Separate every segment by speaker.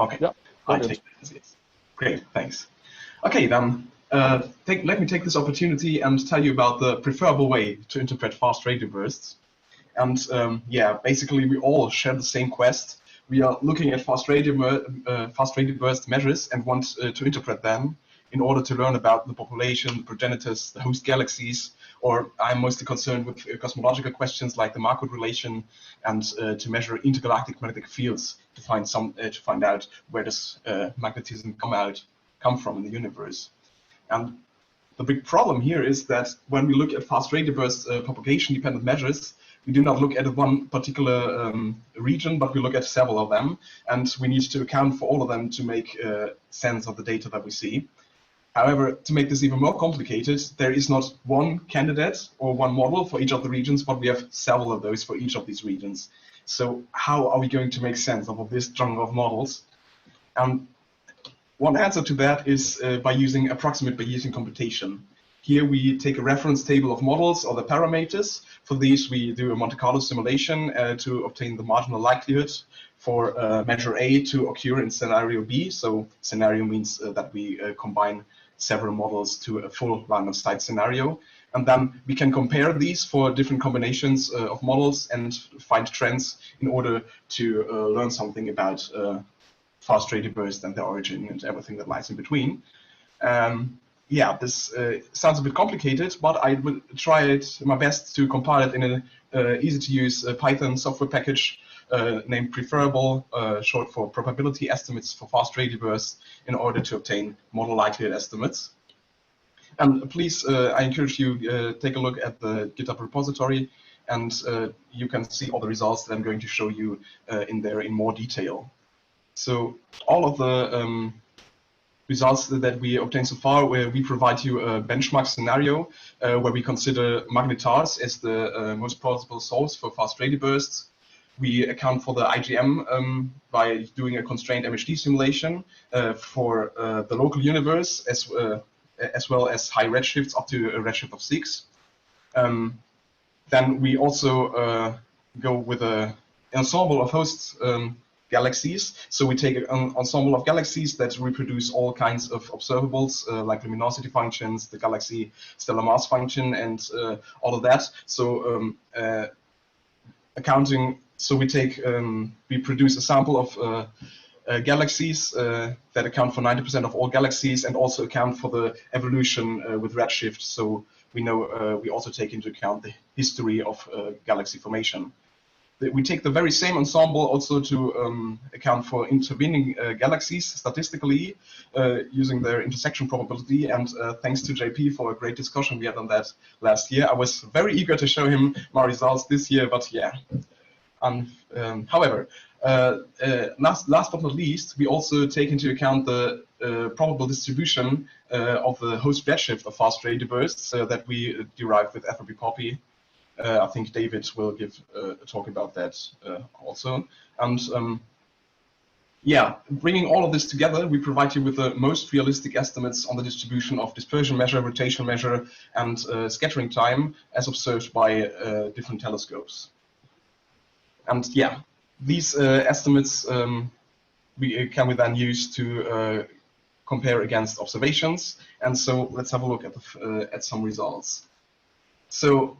Speaker 1: Okay,
Speaker 2: Yeah,
Speaker 1: I take that as yes. Great, thanks. Okay, then let me take this opportunity and tell you about the preferable way to interpret fast radio bursts. And yeah, basically we all share the same quest. We are looking at fast radio burst measures and want to interpret them in order to learn about the population, the progenitors, the host galaxies, or I'm mostly concerned with cosmological questions like the Markov relation, and to measure intergalactic magnetic fields to find out where does magnetism come from in the universe. And the big problem here is that when we look at fast radio burst propagation-dependent measures, we do not look at one particular region, but we look at several of them, and we need to account for all of them to make sense of the data that we see. However, to make this even more complicated, there is not one candidate or one model for each of the regions, but we have several of those for each of these regions. So how are we going to make sense of this jungle of models? One answer to that is by using approximate Bayesian computation. Here we take a reference table of models or the parameters. For these, we do a Monte Carlo simulation to obtain the marginal likelihood for measure A to occur in scenario B. So scenario means that we combine several models to a full line of sight scenario. And then we can compare these for different combinations of models and find trends in order to learn something about fast radio burst and their origin and everything that lies in between. Yeah, this sounds a bit complicated, but I will try my best to compile it in an easy-to-use Python software package named PrEFRBLE, short for probability estimates for fast radio bursts, in order to obtain model likelihood estimates. And please, I encourage you take a look at the GitHub repository, and you can see all the results that I'm going to show you in there in more detail. So all of the results that we obtained so far, where we provide you a benchmark scenario where we consider magnetars as the most plausible source for fast radio bursts. We account for the IGM by doing a constrained MHD simulation for the local universe, as well as high redshifts up to a redshift of 6. Then we also go with an ensemble of host galaxies. So we take an ensemble of galaxies that reproduce all kinds of observables, like luminosity functions, the galaxy stellar mass function, and all of that. So so we produce a sample of galaxies that account for 90% of all galaxies, and also account for the evolution with redshift. So we know we also take into account the history of galaxy formation. We take the very same ensemble also to account for intervening galaxies statistically using their intersection probability. And thanks to JP for a great discussion we had on that last year. I was very eager to show him my results this year, but yeah. However, last but not least, we also take into account the probable distribution of the host redshift of fast radio bursts that we derive with FRB copy. I think David will give a talk about that also. And yeah, bringing all of this together, we provide you with the most realistic estimates on the distribution of dispersion measure, rotation measure, and scattering time as observed by different telescopes. And yeah, these estimates we can then use to compare against observations. And so let's have a look at some results. So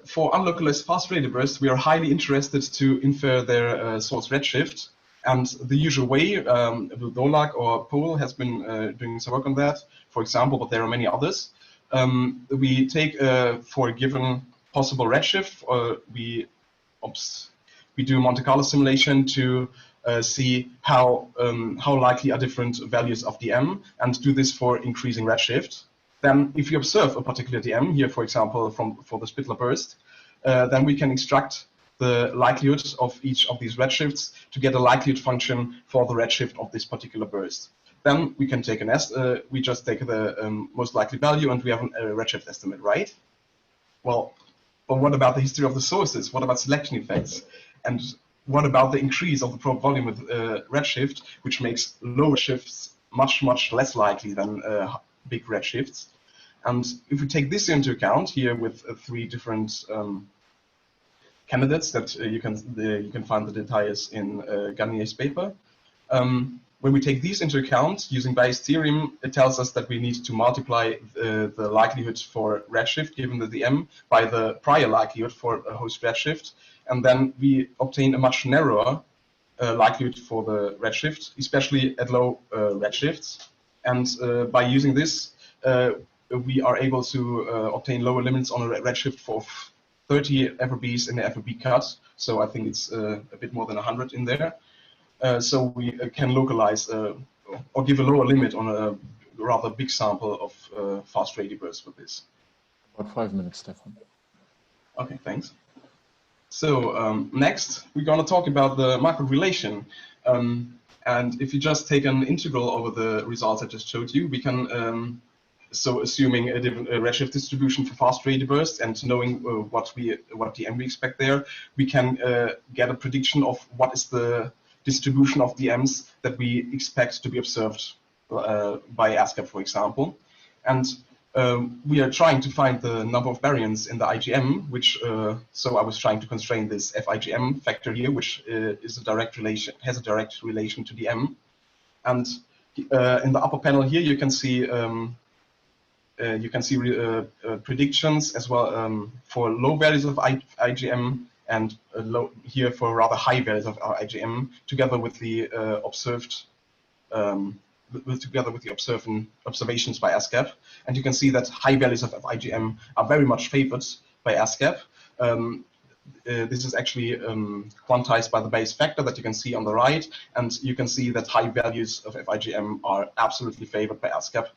Speaker 1: for unlocalized fast radio bursts, we are highly interested to infer their source redshift. And the usual way, Dolak or Pohl has been doing some work on that, for example, but there are many others. We take for a given possible redshift, we do Monte Carlo simulation to see how likely are different values of dm, and do this for increasing redshift. Then if we observe a particular dm, here for example for the Spittler burst, then we can extract the likelihood of each of these redshifts to get a likelihood function for the redshift of this particular burst. Then we can take we just take the most likely value and we have a redshift estimate, right? Well, but what about the history of the sources? What about selection effects? And what about the increase of the probe volume with redshift, which makes low redshifts much less likely than big redshifts? And if we take this into account here with 3 different candidates that you can find the details in Garnier's paper, When we take these into account, using Bayes' theorem, it tells us that we need to multiply the likelihood for redshift given the dm by the prior likelihood for a host redshift, and then we obtain a much narrower likelihood for the redshift, especially at low redshifts. And by using this, we are able to obtain lower limits on a redshift for 30 FRBs in the FRB cut. So I think it's a bit more than 100 in there. So we can localize or give a lower limit on a rather big sample of fast radio bursts with this.
Speaker 2: About 5 minutes, Stefan.
Speaker 1: Okay, thanks. So next, we're going to talk about the macro relation. And if you just take an integral over the results I just showed you, we can, so assuming a redshift distribution for fast radio bursts and knowing what dm we expect there, we can get a prediction of what is the distribution of DMs that we expect to be observed by ASCAP, for example. And we are trying to find the number of baryons in the IgM, which, so I was trying to constrain this FIGM factor here, which is a direct relation, has a direct relation to DM. And in the upper panel here, you can see predictions as well for low values of IgM, and here for rather high values of our IgM, together with the observations by ASCAP. And you can see that high values of IgM are very much favored by ASCAP. This is actually quantized by the Bayes factor that you can see on the right, and you can see that high values of FIGM are absolutely favored by ASCAP.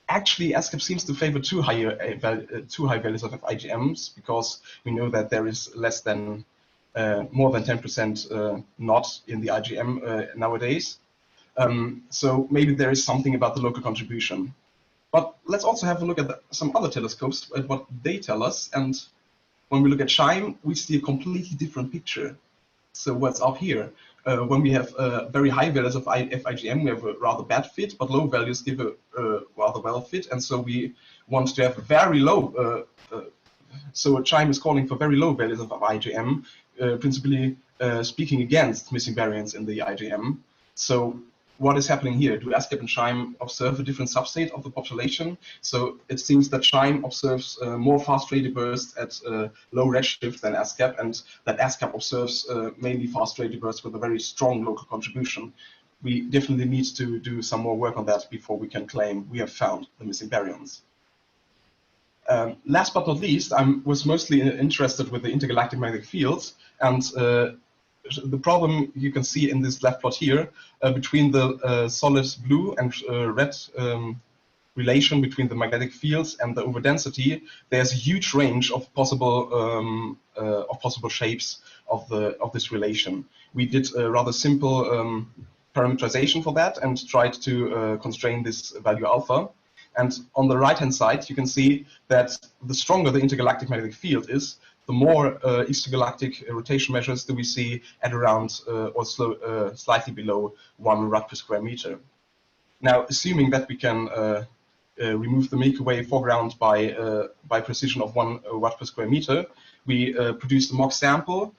Speaker 1: Actually, ASCAP seems to favor too high values of FIGMs, because we know that there is less than more than 10% not in the IgM nowadays. So maybe there is something about the local contribution. But let's also have a look at some other telescopes at what they tell us. And when we look at WHIM, we see a completely different picture. So what's up here? When we have very high values of FIGM, we have a rather bad fit, but low values give a rather well fit. And so we want to have a very low, so WHIM is calling for very low values of IgM, principally speaking against missing baryons in the IgM. So what is happening here? Do ASCAP and WHIM observe a different subset of the population? So it seems that WHIM observes more fast radio bursts at low redshift than ASCAP, and that ASCAP observes mainly fast radio bursts with a very strong local contribution. We definitely need to do some more work on that before we can claim we have found the missing baryons. Last but not least, I was mostly interested with the intergalactic magnetic fields, and the problem you can see in this left plot here between the solid blue and red relation between the magnetic fields and the overdensity. There's a huge range of possible shapes of this relation. We did a rather simple parameterization for that and tried to constrain this value alpha. And on the right hand side, you can see that the stronger the intergalactic magnetic field is, the more extragalactic rotation measures do we see at around or slightly below 1 rad per square meter. Now, assuming that we can remove the Milky Way foreground by precision of 1 watt per square meter, we produced a mock sample,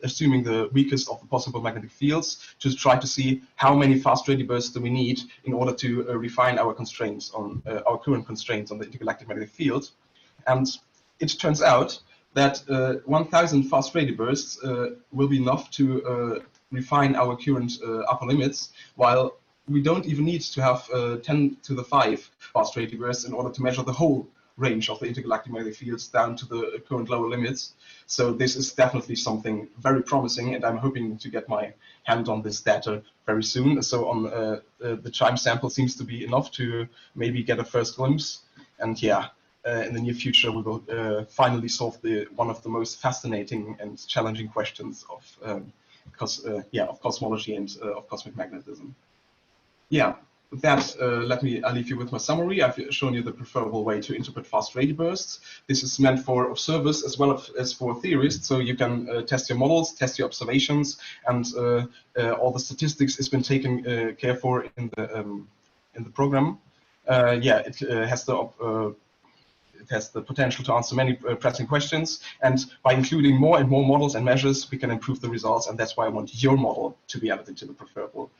Speaker 1: assuming the weakest of the possible magnetic fields, to try to see how many fast radio bursts do we need in order to refine our constraints on our current constraints on the intergalactic magnetic field. And it turns out that 1,000 fast radio bursts will be enough to refine our current upper limits, while we don't even need to have 10 to the 5 fast radio bursts in order to measure the whole range of the intergalactic magnetic fields down to the current lower limits. So this is definitely something very promising, and I'm hoping to get my hand on this data very soon. So on the WHIM sample seems to be enough to maybe get a first glimpse, and yeah, in the near future we will finally solve one of the most fascinating and challenging questions of cosmology and of cosmic magnetism. Yeah, with that, I'll leave you with my summary. I've shown you the preferable way to interpret fast radio bursts. This is meant for observers as well as for theorists, so you can test your models, test your observations, and all the statistics has been taken care for in the program. It has the potential to answer many pressing questions, and by including more and more models and measures, we can improve the results, and that's why I want your model to be added into the PrEFRBLE